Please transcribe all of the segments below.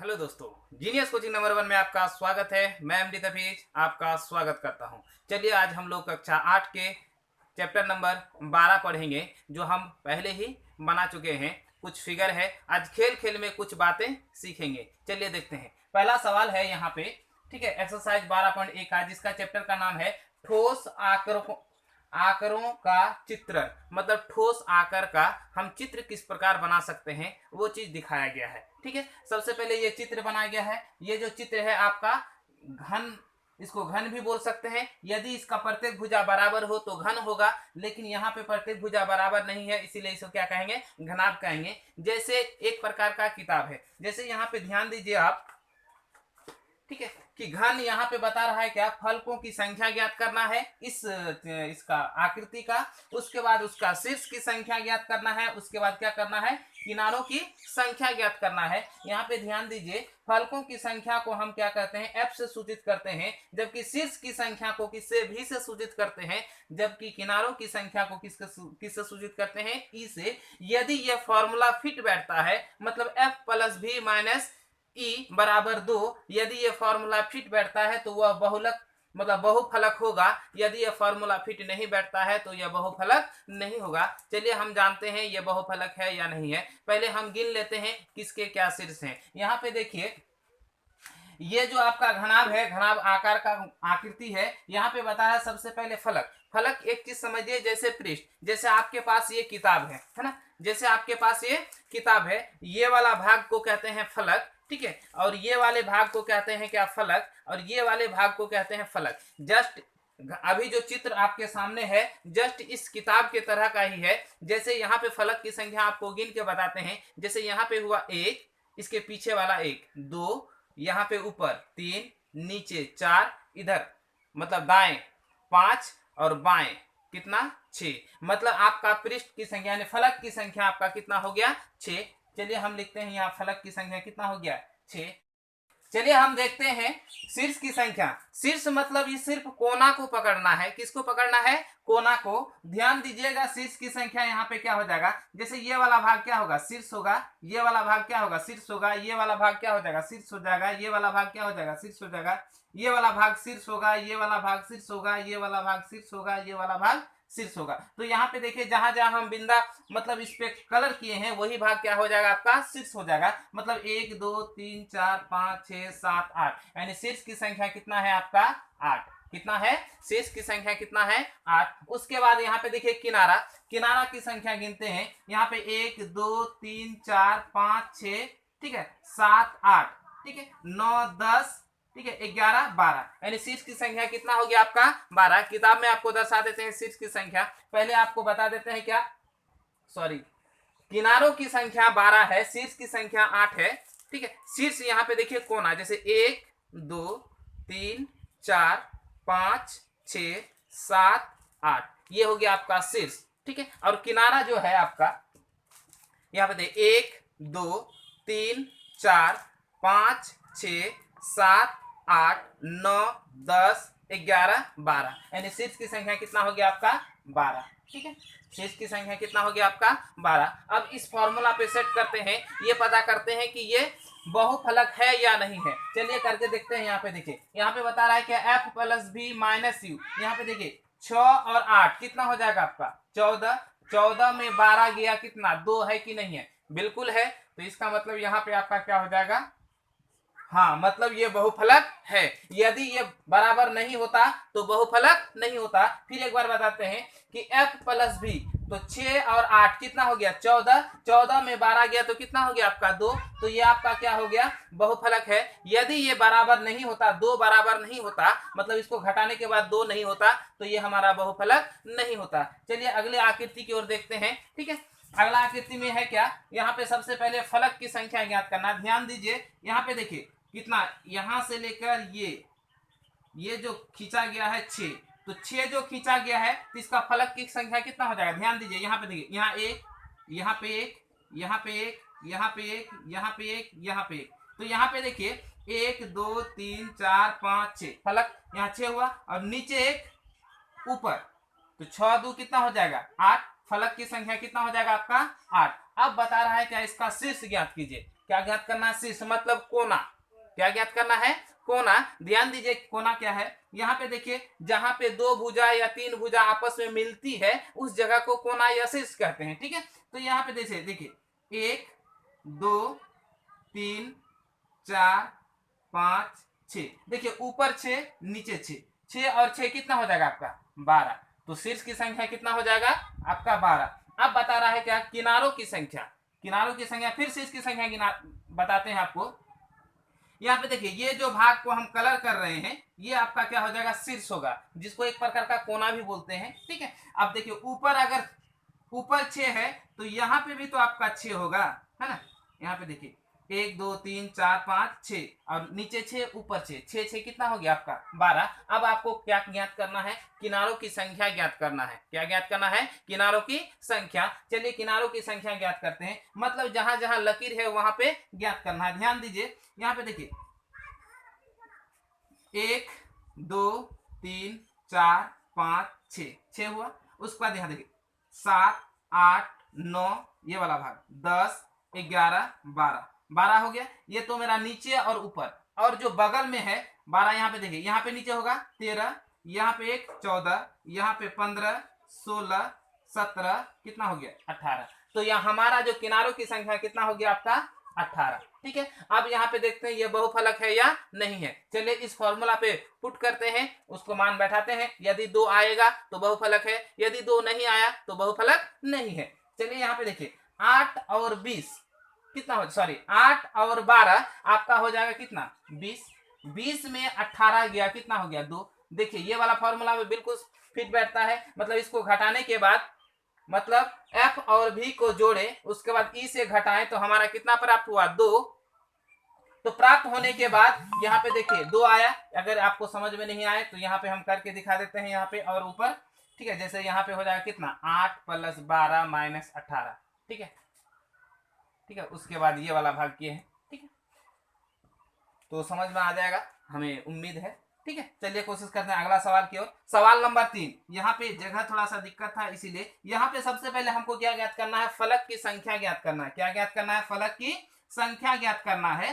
Hello दोस्तों, genius coaching number 1 में आपका स्वागत है। मैं एमडी तफीज आपका स्वागत करता हूं। चलिए आज हम लोग कक्षा 8 के चैप्टर नंबर 12 पढ़ेंगे, जो हम पहले ही बना चुके हैं। कुछ फिगर है, आज खेल खेल में कुछ बातें सीखेंगे। चलिए देखते हैं। पहला सवाल है यहाँ पे, ठीक है, एक्सरसाइज 12.1 का, जिसका चैप्टर का नाम है ठोस आकारों का चित्रण। मतलब ठोस आकार का हम चित्र किस प्रकार बना सकते हैं, वो चीज दिखाया गया है। ठीक है, सबसे पहले ये चित्र बनाया गया है। ये जो चित्र है आपका घन, इसको घन भी बोल सकते हैं। यदि इसका प्रत्येक भुजा बराबर हो तो घन होगा, लेकिन यहाँ पे प्रत्येक भुजा बराबर नहीं है, इसीलिए इसको क्या कहेंगे, घनाभ कहेंगे। जैसे एक प्रकार का किताब है, जैसे यहाँ पे ध्यान दीजिए आप, ठीक है, कि घन यहाँ पे बता रहा है क्या, फलकों की संख्या ज्ञात करना है इसका आकृति का। उसके बाद उसका शीर्ष की संख्या ज्ञात करना है। उसके बाद क्या करना है, किनारों की संख्या ज्ञात करना है। यहाँ पे ध्यान दीजिए, फलकों की संख्या को हम क्या कहते हैं, एफ से सूचित करते हैं, जबकि शीर्ष की संख्या को किससे, भी से सूचित करते हैं, जबकि किनारों की संख्या को किससे सूचित करते हैं, ई से। यदि यह फॉर्मूला फिट बैठता है, मतलब एफ प्लस भी माइनस ई बराबर 2, यदि ये फॉर्मूला फिट बैठता है तो वह बहुलक मतलब बहुफलक होगा। यदि यह फॉर्मूला फिट नहीं बैठता है तो यह बहुफलक नहीं होगा। चलिए हम जानते हैं यह बहुफलक है या नहीं है। पहले हम गिन लेते हैं किसके क्या शीर्ष हैं। यहाँ पे देखिए, ये जो आपका घनाभ है, घनाभ आकार का आकृति है, यहाँ पे बताया सबसे पहले फलक। फलक एक चीज समझिए, जैसे पृष्ठ, जैसे आपके पास ये किताब है ना, जैसे आपके पास ये किताब है, ये वाला भाग को कहते हैं फलक, ठीक है, और ये वाले भाग को कहते हैं क्या, फलक, और ये वाले भाग को कहते हैं फलक। जस्ट अभी जो चित्र आपके सामने है, जस्ट इस किताब के तरह का ही है। जैसे यहाँ पे फलक की संख्या आपको गिन के बताते हैं। जैसे यहाँ पे हुआ 1, इसके पीछे वाला 1, 2, यहाँ पे ऊपर 3, नीचे 4, इधर मतलब दाएं 5 और बाएं कितना, 6। मतलब आपका पृष्ठ की संख्या यानी फलक की संख्या आपका कितना हो गया, 6। चलिए हम लिखते हैं यहाँ फलक की संख्या कितना हो गया, 6। चलिए हम देखते हैं शीर्ष की संख्या। शीर्ष मतलब ये सिर्फ कोना को पकड़ना है। किसको पकड़ना है, कोना को। ध्यान दीजिएगा, शीर्ष की संख्या यहाँ पे क्या हो जाएगा, जैसे ये वाला भाग क्या होगा, शीर्ष होगा। ये वाला भाग क्या होगा, शीर्ष होगा। ये वाला भाग क्या हो जाएगा, शीर्ष हो जाएगा। ये वाला भाग क्या हो जाएगा, शीर्ष हो जाएगा। ये वाला भाग शीर्ष होगा। ये वाला भाग शीर्ष होगा। ये वाला भाग शीर्ष होगा। ये वाला भाग शीर्ष होगा। तो यहाँ पे देखिए, जहां जहां हम बिंदा मतलब इस पे कलर किए हैं, वही भाग क्या हो जाएगा, आपका शीर्ष हो जाएगा। मतलब 1 2 3 4 5 6 7 8, यानी शीर्ष की संख्या कितना है आपका, 8। कितना है, शीर्ष की संख्या कितना है, 8। उसके बाद यहाँ पे देखिए किनारा, किनारा की संख्या गिनते हैं। यहाँ पे 1 2 3 4 5 6, ठीक है, 7 8, ठीक है, 9 10, ठीक है, 11 12, यानी शीर्ष की संख्या कितना हो गया आपका, 12। किताब में आपको दर्शा देते हैं शीर्ष की संख्या। पहले आपको बता देते हैं क्या, सॉरी, किनारों की संख्या 12 है, शीर्ष की संख्या 8 है, ठीक है। शीर्ष यहाँ पे देखिए कोना, जैसे 1 2 3 4 5 6 7 8, ये हो गया आपका शीर्ष, ठीक है। और किनारा जो है आपका, यहाँ पे देखिए 1 2 3 4 5 6 7 8 9 10 11 12, यानी शीर्ष की संख्या कितना हो गया आपका, 12, ठीक है। शीर्ष की संख्या कितना हो गया आपका, 12। अब इस फॉर्मूला पे सेट करते हैं, ये पता करते हैं कि ये बहुफलक है या नहीं है। चलिए करके देखते हैं। यहाँ पे देखिए, यहाँ पे बता रहा है कि F plus B minus U. यहाँ पे देखिए 6 और 8 कितना हो जाएगा आपका, 14। 14 में 12 गया कितना, 2 है कि नहीं है, बिल्कुल है। तो इसका मतलब यहाँ पे आपका क्या हो जाएगा, हाँ, मतलब ये बहुफलक है। यदि ये बराबर नहीं होता तो बहुफलक नहीं होता। फिर एक बार बताते हैं कि f प्लस भी, तो 6 और 8 कितना हो गया, 14। 14 में 12 गया तो कितना हो गया आपका, 2। तो ये आपका क्या हो गया, बहुफलक है। यदि ये बराबर नहीं होता, 2 बराबर नहीं होता, मतलब इसको घटाने के बाद 2 नहीं होता, तो ये हमारा बहुफलक नहीं होता। चलिए अगले आकृति की ओर देखते हैं, ठीक है। अगला आकृति में है क्या, यहाँ पे सबसे पहले फलक की संख्या ज्ञात करना। ध्यान दीजिए, यहाँ पे देखिए कितना, यहां से लेकर ये जो खींचा गया है 6, तो 6 जो खींचा गया है, तो इसका फलक की संख्या कितना हो जाएगा। ध्यान दीजिए, यहाँ पे देखिए, यहाँ 1, यहाँ पे 1, यहाँ पे 1, यहाँ पे 1, यहाँ पे 1, यहाँ पे 1। तो यहाँ पे देखिए 1 2 3 4 5 6, फलक यहाँ 6 हुआ, और नीचे 1 ऊपर, तो 6 2 कितना हो जाएगा, 8। फलक की संख्या कितना हो जाएगा आपका, 8। अब बता रहा है क्या, इसका शीर्ष ज्ञात कीजिए। क्या ज्ञात करना है? शीर्ष मतलब कोना। क्या ज्ञात करना है? कोना। ध्यान दीजिए कोना क्या है, यहाँ पे देखिए जहां पे दो भुजा या तीन भुजा आपस में मिलती है उस जगह को कोना या शीर्ष कहते हैं। ठीक है, तो यहाँ पे देखिए 1 2 3 4 5 6, देखिए ऊपर 6 नीचे 6, 6 और 6 कितना हो जाएगा आपका? 12। तो शीर्ष की संख्या कितना हो जाएगा आपका? 12। अब बता रहा है क्या? किनारों की संख्या। किनारों की संख्या, फिर शीर्ष की संख्या बताते हैं आपको। यहाँ पे देखिए ये जो भाग को हम कलर कर रहे हैं ये आपका क्या हो जाएगा? शीर्ष होगा, जिसको एक प्रकार का कोना भी बोलते हैं। ठीक है, अब देखिए ऊपर, अगर ऊपर 6 है तो यहाँ पे भी तो आपका 6 होगा, है ना। यहाँ पे देखिए 1 2 3 4 5 6 और नीचे 6 ऊपर 6, 6 6 कितना हो गया आपका? 12। अब आपको क्या ज्ञात करना है? किनारों की संख्या ज्ञात करना है। क्या ज्ञात करना है? किनारों की संख्या। चलिए किनारों की संख्या ज्ञात करते हैं, मतलब जहां जहां लकीर है वहां पे ज्ञात करना है। ध्यान दीजिए यहाँ पे देखिए 1 2 3 4 5 6, 6 हुआ। उसके बाद यहाँ देखिए 7 8 9, ये वाला भाग 10 11 12, 12 हो गया। ये तो मेरा नीचे और ऊपर, और जो बगल में है 12, यहाँ पे देखिए, यहाँ पे नीचे होगा 13, यहाँ पे 1 14, यहाँ पे 15 16 17, कितना हो गया? 18। तो यह हमारा जो किनारों की संख्या कितना हो गया आपका? 18। ठीक है, अब यहाँ पे देखते हैं ये बहुफलक है या नहीं है। चलिए इस फॉर्मूला पे पुट करते हैं, उसको मान बैठाते हैं। यदि 2 आएगा तो बहुफलक है, यदि 2 नहीं आया तो बहुफलक नहीं है। चलिए यहाँ पे देखिए 8 और 20 कितना हो, सॉरी 8 और 12 आपका हो जाएगा कितना? 20। 20 में 18 गया, कितना हो गया? 2। देखिए ये वाला फॉर्मूला में बिल्कुल फिट बैठता है, मतलब इसको घटाने के बाद, मतलब F और V को जोड़े उसके बाद E से घटाएं तो हमारा कितना प्राप्त हुआ? 2। तो प्राप्त होने के बाद यहाँ पे देखिए 2 आया। अगर आपको समझ में नहीं आए तो यहाँ पे हम करके दिखा देते हैं, यहाँ पे और ऊपर। ठीक है, जैसे यहाँ पे हो जाएगा कितना? 8 + 12 - 18। ठीक है, ठीक है, उसके बाद ये वाला भाग किए हैं। ठीक है, तो समझ में आ जाएगा, हमें उम्मीद है। ठीक है, चलिए कोशिश करते हैं अगला सवाल की ओर। सवाल नंबर 3, यहाँ पे जगह थोड़ा सा दिक्कत था, इसीलिए यहाँ पे सबसे पहले हमको क्या ज्ञात करना है? फलक की संख्या ज्ञात करना है। क्या ज्ञात करना है? फलक की संख्या ज्ञात करना है।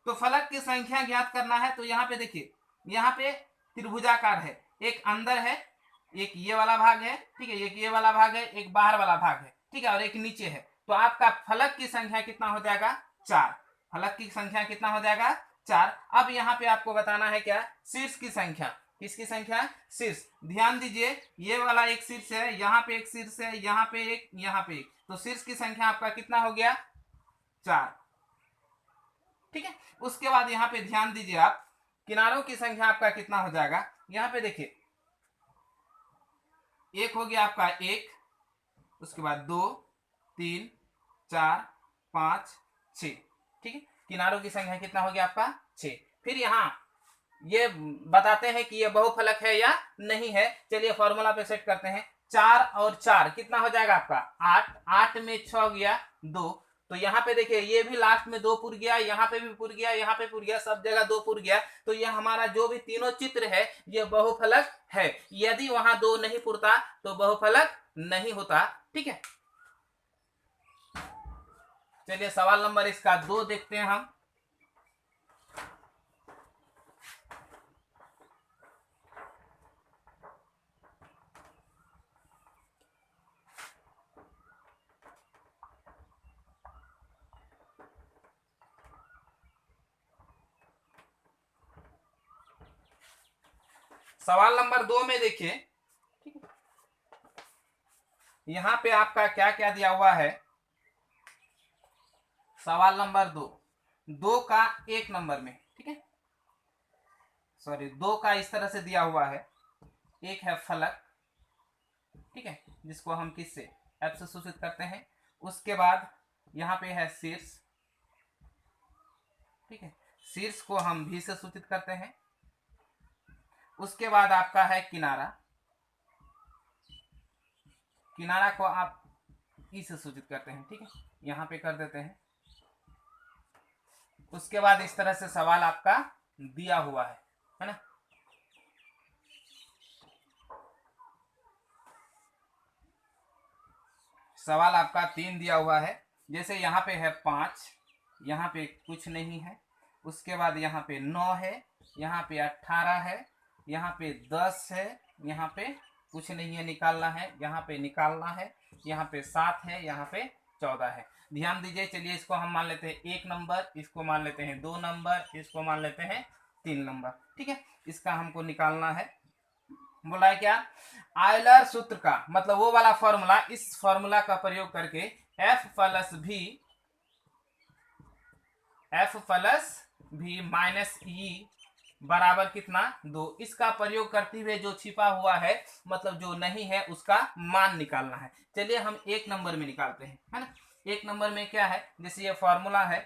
तो फलक की संख्या ज्ञात करना है तो यहाँ पे देखिए, यहाँ पे त्रिभुजाकार है, एक अंदर है, एक ये वाला भाग है। ठीक है, एक ये वाला भाग है, एक बाहर वाला भाग है। ठीक है, और एक नीचे है। तो आपका फलक की संख्या कितना हो जाएगा? 4। फलक की संख्या कितना हो जाएगा? 4। अब यहाँ पे आपको बताना है क्या? शीर्ष की संख्या। किसकी संख्या? शीर्ष। ध्यान दीजिए ये वाला एक शीर्ष है, यहाँ पे एक शीर्ष है, यहाँ पे एक, यहाँ पे एक। तो शीर्ष की संख्या आपका कितना हो गया? 4। ठीक है, उसके बाद यहाँ पे ध्यान दीजिए आप, किनारों की संख्या आपका कितना हो जाएगा? यहाँ पे देखिए एक हो गया आपका 1, उसके बाद 2 3 4 5 6। ठीक है, किनारों की संख्या कितना हो गया आपका? 6। फिर यहाँ ये बताते हैं कि ये बहुफलक है या नहीं है। चलिए फॉर्मूला पे सेट करते हैं। 4 और 4 कितना हो जाएगा आपका? 8। 8 में 6 गया 2। तो यहाँ पे देखिए ये भी लास्ट में 2 पुर गया, यहाँ पे भी पुर गया, यहाँ पे पुर गया, सब जगह 2 पुर गया। तो ये हमारा जो भी तीनों चित्र है ये बहुफलक है। यदि वहां 2 नहीं पुरता तो बहुफलक नहीं होता। ठीक है, चलिए सवाल नंबर इसका 2 देखते हैं हम। सवाल नंबर 2 में देखिए, यहां पे आपका क्या क्या दिया हुआ है? सवाल नंबर 2, 2 का 1 नंबर में, ठीक है, सॉरी 2 का इस तरह से दिया हुआ है। एक है फलक, ठीक है, जिसको हम किससे? F से सूचित करते हैं। उसके बाद यहाँ पे है शीर्ष, ठीक है, शीर्ष को हम V से सूचित करते हैं। उसके बाद आपका है किनारा, किनारा को आप E से सूचित करते हैं। ठीक है, यहाँ पे कर देते हैं। उसके बाद इस तरह से सवाल आपका दिया हुआ है ना। सवाल आपका 3 दिया हुआ है, जैसे यहाँ पे है 5, यहाँ पे कुछ नहीं है, उसके बाद यहाँ पे 9 है, यहाँ पे 18 है, यहाँ पे 10 है, यहाँ पे कुछ नहीं है निकालना है, यहाँ पे निकालना है, यहाँ पे 7 है, यहाँ पे 14 है। ध्यान दीजिए। चलिए इसको हम मान लेते हैं 1 नंबर, इसको मान लेते हैं 2 नंबर, इसको मान लेते हैं 3 नंबर। ठीक है, इसका हमको निकालना है। बोला है क्या, आयलर सूत्र का मतलब वो वाला फॉर्मूला, इस फॉर्मूला का प्रयोग करके एफ प्लस भी माइनस ई बराबर कितना 2, इसका प्रयोग करते हुए जो छिपा हुआ है मतलब जो नहीं है उसका मान निकालना है। चलिए हम 1 नंबर में निकालते हैं, है ना। 1 नंबर में क्या है, जैसे ये फॉर्मूला है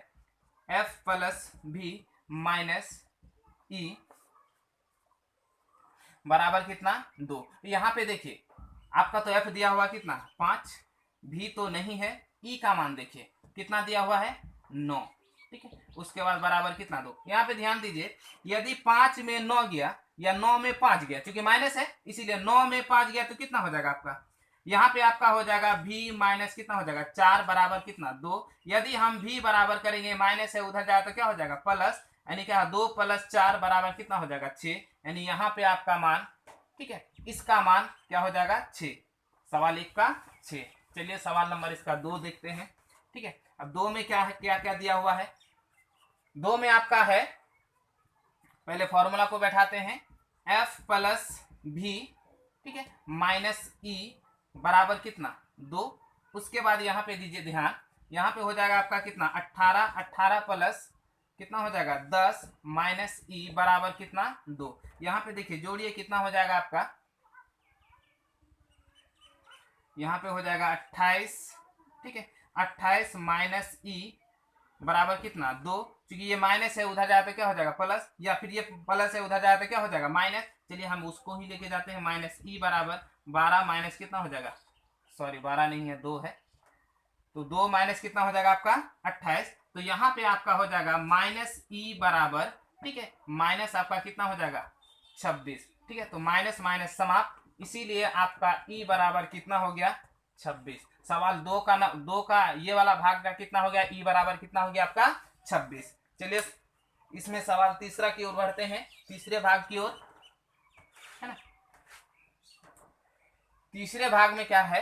एफ प्लस भी माइनस ई बराबर कितना 2। यहाँ पे देखिए आपका तो एफ दिया हुआ कितना 5, भी तो नहीं है, ई का मान देखिए कितना दिया हुआ है 9। ठीक है, उसके बाद बराबर कितना 2। यहाँ पे ध्यान दीजिए, यदि 5 में 9 गया या 9 में 5 गया, क्योंकि माइनस है इसीलिए 9 में 5 गया तो कितना हो जाएगा आपका, यहाँ पे आपका हो जाएगा भी माइनस कितना हो जाएगा 4 बराबर कितना 2। यदि हम भी बराबर करेंगे, माइनस है उधर जाए तो क्या हो जाएगा प्लस, यानी क्या 2 + 4 बराबर कितना हो जाएगा 6, यानी यहाँ पे आपका मान, ठीक है, इसका मान क्या हो जाएगा 6। सवाल 1 का 6। चलिए सवाल नंबर इसका 2 देखते हैं। ठीक है, अब 2 में क्या है, क्या क्या दिया हुआ है। 2 में आपका है, पहले फॉर्मूला को बैठाते हैं, एफ प्लस भी, ठीक है, माइनस ई बराबर कितना 2। उसके बाद यहाँ पे दीजिए ध्यान, यहाँ पे हो जाएगा आपका कितना 18 प्लस कितना हो जाएगा 10 माइनस ई बराबर कितना 2। यहाँ पे देखिए जोड़िए कितना हो जाएगा आपका, यहाँ पे हो जाएगा 28। ठीक है, 28 माइनस ई बराबर कितना 2। क्योंकि ये माइनस है उधर जाए तो क्या हो जाएगा प्लस, या फिर ये प्लस है उधर जाए तो क्या हो जाएगा माइनस। चलिए हम उसको ही लेके जाते हैं, माइनस ई बराबर 12 माइनस कितना हो जाएगा, सॉरी 12 नहीं है 2 है, तो 2 माइनस कितना हो जाएगा आपका 28। तो यहाँ पे आपका हो जाएगा माइनस ई बराबर, ठीक है, माइनस आपका कितना हो जाएगा 26। ठीक है, तो माइनस माइनस समाप्त, इसीलिए आपका ई बराबर कितना हो गया 26। सवाल 2 का ये वाला भाग का कितना हो गया, ई बराबर कितना हो गया आपका 26। चलिए इसमें सवाल तीसरा की ओर बढ़ते हैं, तीसरे भाग की ओर, है ना। तीसरे भाग में क्या है,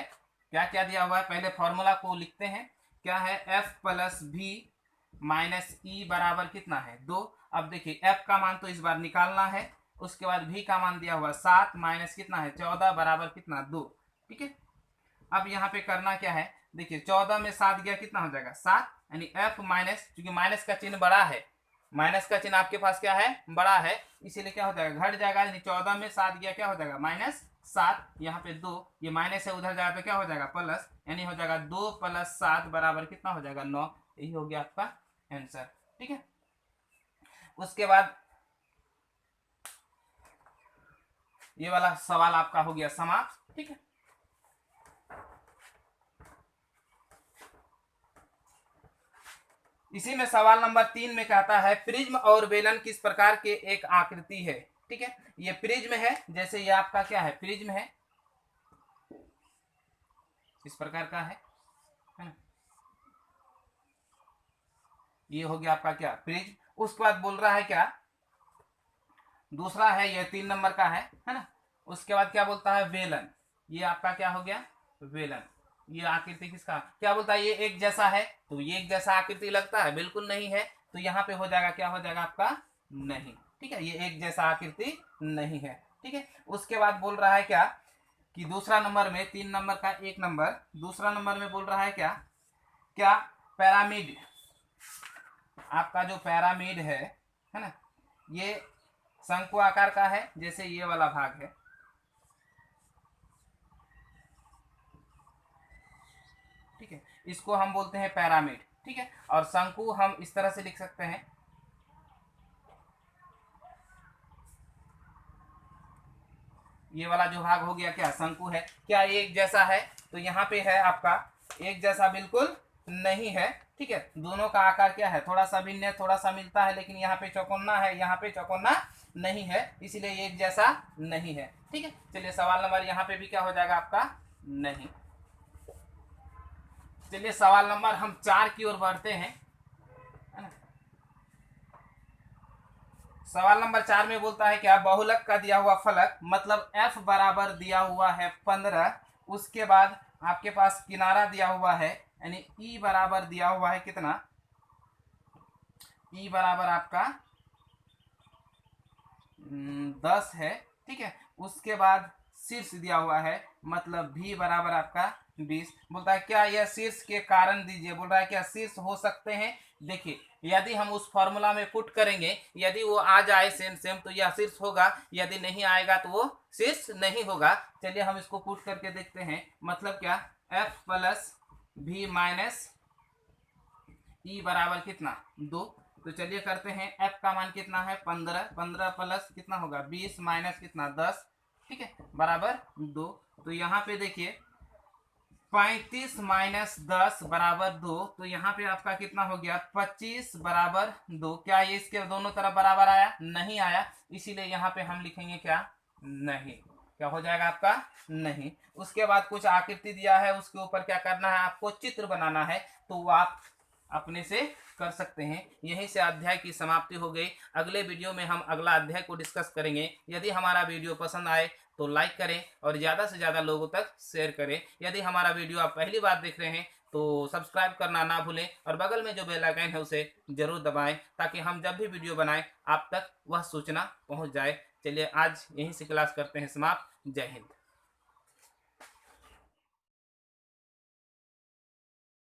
क्या क्या दिया हुआ है, पहले फॉर्मूला को लिखते हैं। क्या है, एफ प्लस भी माइनस ई बराबर कितना है 2। अब देखिए एफ का मान तो इस बार निकालना है, उसके बाद भी का मान दिया हुआ 7 माइनस कितना है 14 बराबर कितना 2। ठीक है, अब यहाँ पे करना क्या है, देखिए 14 में 7 गया कितना हो जाएगा 7, यानी एफ माइनस, क्योंकि माइनस का चिन्ह बड़ा है, माइनस का चिन्ह आपके पास क्या है बड़ा है, इसीलिए क्या हो जाएगा घट जाएगा, यानी 14 में 7 गया क्या हो जाएगा -7। यहाँ पे 2, ये माइनस है उधर जाएगा तो क्या हो जाएगा प्लस, यानी हो जाएगा 2 + 7 बराबर कितना हो जाएगा 9। यही हो गया आपका आंसर। ठीक है, उसके बाद ये वाला सवाल आपका हो गया समाप्त। ठीक है, इसी में सवाल नंबर 3 में कहता है प्रिज्म और बेलन किस प्रकार के एक आकृति है। ठीक है, ये प्रिज्म है, जैसे ये आपका क्या है प्रिज्म है, इस प्रकार का है ना, ये हो गया आपका क्या प्रिज्म। उसके बाद बोल रहा है क्या, दूसरा है ये 3 नंबर का है ना। उसके बाद क्या बोलता है वेलन, ये आपका क्या हो गया वेलन। ये आकृति किसका, क्या बोलता है ये एक जैसा है, तो ये एक जैसा आकृति लगता है, बिल्कुल नहीं है, तो यहाँ पे हो जाएगा क्या हो जाएगा आपका नहीं। ठीक है, ये एक जैसा आकृति नहीं है। ठीक है, उसके बाद बोल रहा है क्या कि दूसरा नंबर में 3 नंबर का 1 नंबर, दूसरा नंबर में बोल रहा है क्या, क्या पिरामिड, आपका जो पिरामिड है ना, ये शंकु आकार का है, जैसे ये वाला भाग है। ठीक है, इसको हम बोलते हैं पिरामिड। ठीक है, और शंकु हम इस तरह से लिख सकते हैं, ये वाला जो भाग हो गया क्या शंकु है, क्या ये एक जैसा है, तो यहाँ पे है आपका एक जैसा बिल्कुल नहीं है। ठीक है, दोनों का आकार क्या है थोड़ा सा भिन्न है, थोड़ा सा मिलता है, लेकिन यहाँ पे चौकोना है, यहाँ पे चौकोना नहीं है, इसीलिए एक जैसा नहीं है। ठीक है, चलिए सवाल नंबर यहाँ पे भी क्या हो जाएगा आपका नहीं। चलिए सवाल नंबर हम 4 की ओर बढ़ते हैं। सवाल नंबर 4 में बोलता है क्या, बहुलक का दिया हुआ फलक मतलब f बराबर दिया हुआ है 15, उसके बाद आपके पास किनारा दिया हुआ है यानी e बराबर दिया हुआ है कितना, e बराबर आपका 10 है, ठीक है। उसके बाद शीर्ष दिया हुआ है मतलब भी बराबर आपका 20। बोलता है क्या यह शीर्ष के कारण दीजिए, बोल रहा है क्या शीर्ष हो सकते हैं। देखिए यदि हम उस फॉर्मूला में पुट करेंगे, यदि वो आ जाए सेम सेम तो यह शीर्ष होगा, यदि नहीं आएगा तो वो शीर्ष नहीं होगा। चलिए हम इसको पुट करके देखते हैं। मतलब क्या, एफ प्लस भी माइनस ई बराबर कितना 2। तो चलिए करते हैं, f का मान कितना है 15, 15 प्लस कितना होगा 20 माइनस कितना 10, ठीक है, बराबर 2। तो यहाँ पे देखिए 35 माइनस 10 बराबर 2, तो यहाँ पे आपका कितना हो गया 25 बराबर 2। क्या ये इसके दोनों तरफ बराबर आया, नहीं आया, इसीलिए यहाँ पे हम लिखेंगे क्या, नहीं। क्या हो जाएगा आपका, नहीं। उसके बाद कुछ आकृति दिया है, उसके ऊपर क्या करना है, आपको चित्र बनाना है, तो वो आप अपने से कर सकते हैं। यहीं से अध्याय की समाप्ति हो गई। अगले वीडियो में हम अगला अध्याय को डिस्कस करेंगे। यदि हमारा वीडियो पसंद आए तो लाइक करें और ज़्यादा से ज़्यादा लोगों तक शेयर करें। यदि हमारा वीडियो आप पहली बार देख रहे हैं तो सब्सक्राइब करना ना भूलें और बगल में जो बेल आइकन है उसे जरूर दबाएं, ताकि हम जब भी वीडियो बनाएं आप तक वह सूचना पहुंच जाए। चलिए आज यहीं से क्लास करते हैं समाप्त। जय हिंद।